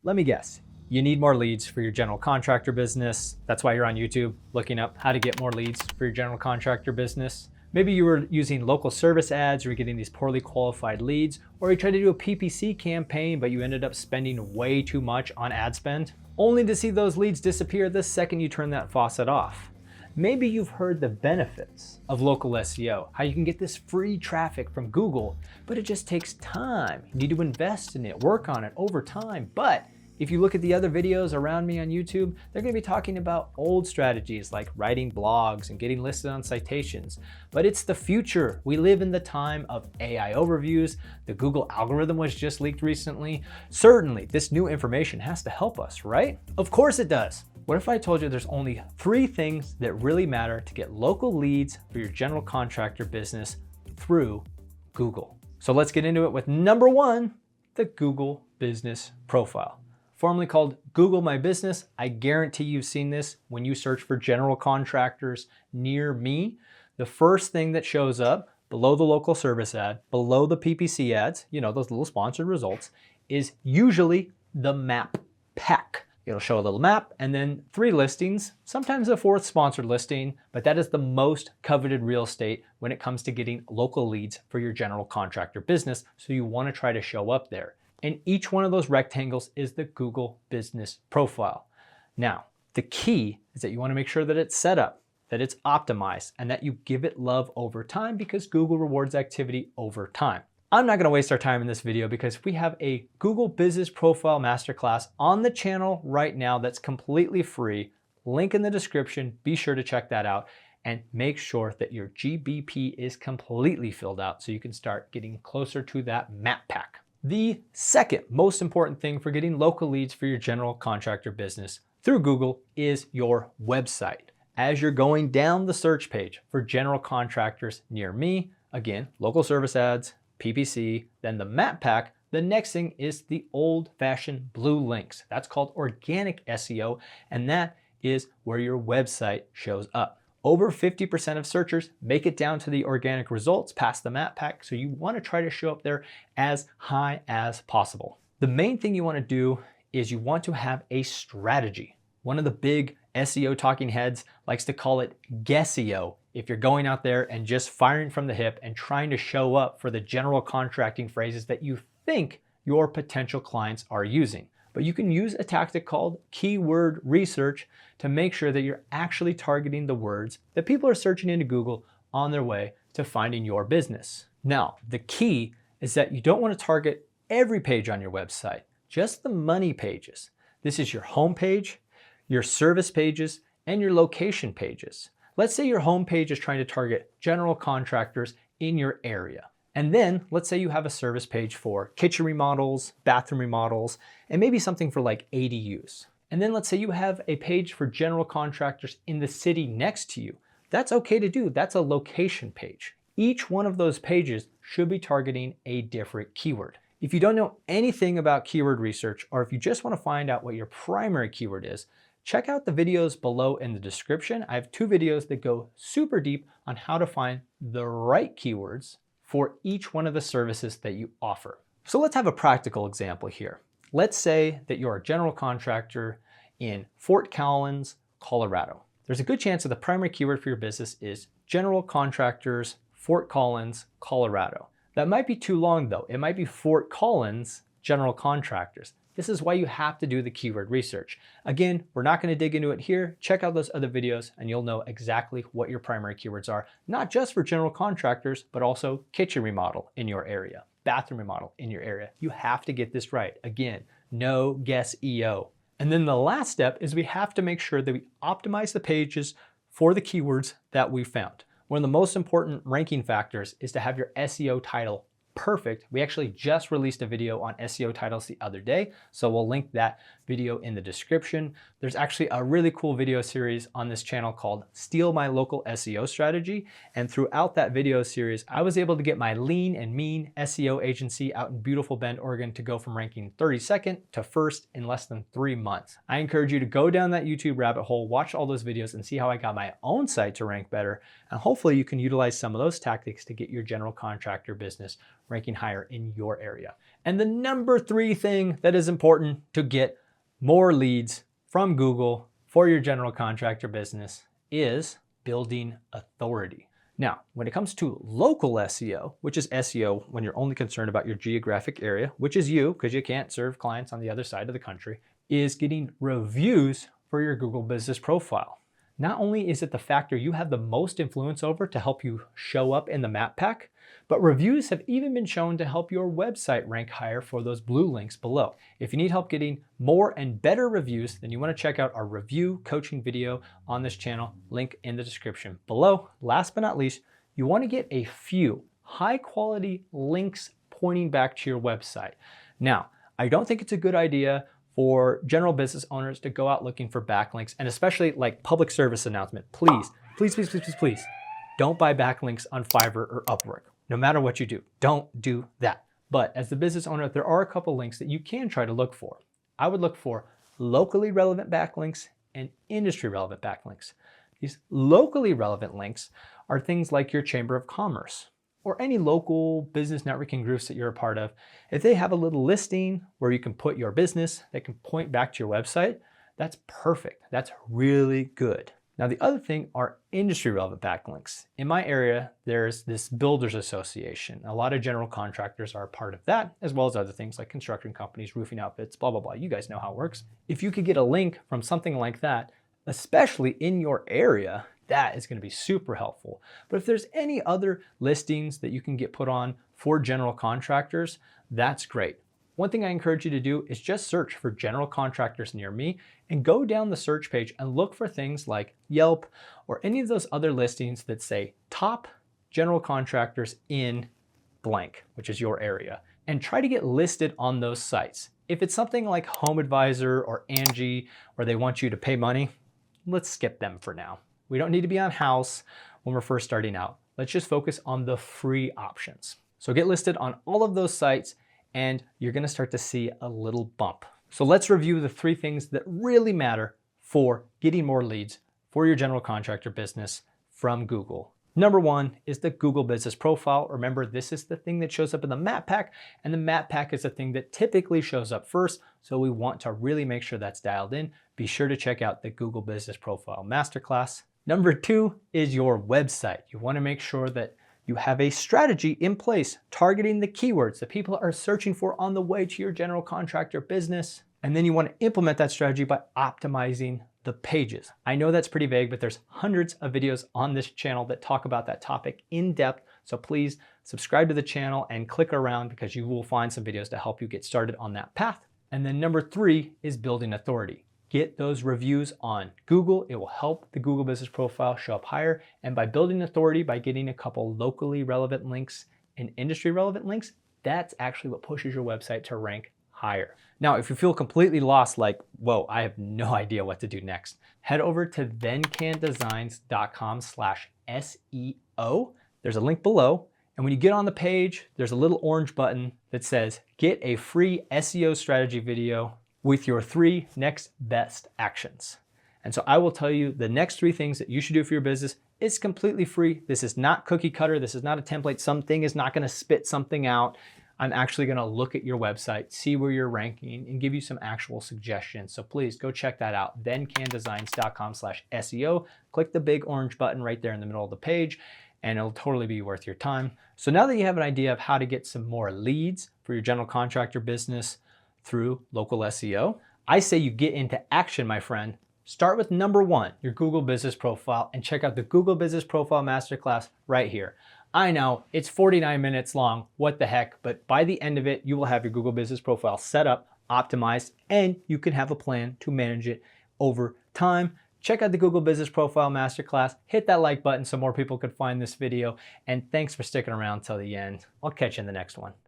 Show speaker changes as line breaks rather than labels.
Let me guess. You need more leads for your general contractor business. That's why you're on YouTube looking up how to get more leads for your general contractor business. Maybe you were using local service ads, or you're getting these poorly qualified leads, or you tried to do a PPC campaign, but you ended up spending way too much on ad spend, only to see those leads disappear the second you turn that faucet off. Maybe you've heard the benefits of local SEO, how you can get this free traffic from Google, but it just takes time. You need to invest in it, work on it over time. But if you look at the other videos around me on YouTube, they're gonna be talking about old strategies like writing blogs and getting listed on citations. But it's the future. We live in the time of AI overviews. The Google algorithm was just leaked recently. Certainly, this new information has to help us, right? Of course it does. What if I told you there's only 3 things that really matter to get local leads for your general contractor business through Google? So let's get into it with number 1, the Google Business Profile. Formerly called Google My Business. I guarantee you've seen this when you search for general contractors near me. The first thing that shows up below the local service ad, below the PPC ads, you know, those little sponsored results, is usually the map pack. It'll show a little map and then 3 listings, sometimes a 4th sponsored listing, but that is the most coveted real estate when it comes to getting local leads for your general contractor business. So you want to try to show up there. And each one of those rectangles is the Google Business Profile. Now, the key is that you want to make sure that it's set up, that it's optimized, and that you give it love over time, because Google rewards activity over time. I'm not going to waste our time in this video because we have a Google Business Profile Masterclass on the channel right now that's completely free. Link in the description. Be sure to check that out and make sure that your GBP is completely filled out so you can start getting closer to that map pack. The second most important thing for getting local leads for your general contractor business through Google is your website. As you're going down the search page for general contractors near me, again, local service ads, PPC, then the map pack, the next thing is the old-fashioned blue links. That's called organic SEO, and that is where your website shows up. Over 50% of searchers make it down to the organic results past the map pack, so you want to try to show up there as high as possible. The main thing you want to do is you want to have a strategy. One of the big SEO talking heads likes to call it guessio. If you're going out there and just firing from the hip and trying to show up for the general contracting phrases that you think your potential clients are using. But you can use a tactic called keyword research to make sure that you're actually targeting the words that people are searching into Google on their way to finding your business. Now, the key is that you don't want to target every page on your website, just the money pages. This is your home page, your service pages, and your location pages. Let's say your home page is trying to target general contractors in your area. And then let's say you have a service page for kitchen remodels, bathroom remodels, and maybe something for like ADUs. And then let's say you have a page for general contractors in the city next to you. That's okay to do. That's a location page. Each one of those pages should be targeting a different keyword. If you don't know anything about keyword research, or if you just want to find out what your primary keyword is, check out the videos below in the description. I have 2 videos that go super deep on how to find the right keywords for each one of the services that you offer. So let's have a practical example here. Let's say that you're a general contractor in Fort Collins, Colorado. There's a good chance that the primary keyword for your business is general contractors, Fort Collins, Colorado. That might be too long though. It might be Fort Collins, general contractors. This is why you have to do the keyword research. Again, we're not going to dig into it here. Check out those other videos and you'll know exactly what your primary keywords are, not just for general contractors, but also kitchen remodel in your area, bathroom remodel in your area. You have to get this right. Again, no guess EO. And then the last step is we have to make sure that we optimize the pages for the keywords that we found. One of the most important ranking factors is to have your SEO title perfect. We actually just released a video on SEO titles the other day, so we'll link that video in the description. There's actually a really cool video series on this channel called Steal My Local SEO Strategy, and throughout that video series, I was able to get my lean and mean SEO agency out in beautiful Bend, Oregon to go from ranking 32nd to 1st in less than 3 months. I encourage you to go down that YouTube rabbit hole, watch all those videos, and see how I got my own site to rank better, and hopefully you can utilize some of those tactics to get your general contractor business ranking higher in your area. And the number 3 thing that is important to get more leads from Google for your general contractor business is building authority. Now, when it comes to local SEO, which is SEO when you're only concerned about your geographic area, which is you, because you can't serve clients on the other side of the country, is getting reviews for your Google business profile. Not only is it the factor you have the most influence over to help you show up in the map pack, but reviews have even been shown to help your website rank higher for those blue links below. If you need help getting more and better reviews, then you want to check out our review coaching video on this channel, link in the description below. Last but not least, you want to get a few high quality links pointing back to your website. Now, I don't think it's a good idea for general business owners to go out looking for backlinks, and especially like public service announcement. Please, please, please, please, please, please, don't buy backlinks on Fiverr or Upwork. No matter what you do, don't do that. But as the business owner, there are a couple links that you can try to look for. I would look for locally relevant backlinks and industry relevant backlinks. These locally relevant links are things like your Chamber of Commerce or any local business networking groups that you're a part of. If they have a little listing where you can put your business that can point back to your website, that's perfect. That's really good. Now, the other thing are industry relevant backlinks. In my area, there's this builders association. A lot of general contractors are a part of that, as well as other things like construction companies, roofing outfits, blah, blah, blah. You guys know how it works. If you could get a link from something like that, especially in your area, that is going to be super helpful. But if there's any other listings that you can get put on for general contractors, that's great. One thing I encourage you to do is just search for general contractors near me and go down the search page and look for things like Yelp or any of those other listings that say top general contractors in blank, which is your area, and try to get listed on those sites. If it's something like Home Advisor or Angie, where they want you to pay money, let's skip them for now. We don't need to be on house when we're first starting out. Let's just focus on the free options. So get listed on all of those sites and you're gonna start to see a little bump. So let's review the 3 things that really matter for getting more leads for your general contractor business from Google. Number 1 is the Google Business Profile. Remember, this is the thing that shows up in the map pack, and the map pack is the thing that typically shows up first. So we want to really make sure that's dialed in. Be sure to check out the Google Business Profile Masterclass. Number 2 is your website. You want to make sure that you have a strategy in place targeting the keywords that people are searching for on the way to your general contractor business. And then you want to implement that strategy by optimizing the pages. I know that's pretty vague, but there's hundreds of videos on this channel that talk about that topic in depth. So please subscribe to the channel and click around because you will find some videos to help you get started on that path. And then number 3 is building authority. Get those reviews on Google. It will help the Google Business Profile show up higher. And by building authority, by getting a couple locally relevant links and industry relevant links, that's actually what pushes your website to rank higher. Now, if you feel completely lost, like, whoa, I have no idea what to do next, head over to thencandesigns.com/SEO. There's a link below. And when you get on the page, there's a little orange button that says, get a free SEO strategy video with your 3 next best actions. And so I will tell you the next 3 things that you should do for your business. It's completely free. This is not cookie cutter. This is not a template. Something is not going to spit something out. I'm actually going to look at your website, see where you're ranking, and give you some actual suggestions. So please go check that out. thencandesigns.com/SEO. Click the big orange button right there in the middle of the page, and it'll totally be worth your time. So now that you have an idea of how to get some more leads for your general contractor business through local SEO, I say you get into action, my friend. Start with number 1, your Google Business Profile, and check out the Google Business Profile Masterclass right here. I know it's 49 minutes long, what the heck, but by the end of it, you will have your Google Business Profile set up, optimized, and you can have a plan to manage it over time. Check out the Google Business Profile Masterclass, hit that like button so more people could find this video, and thanks for sticking around till the end. I'll catch you in the next one.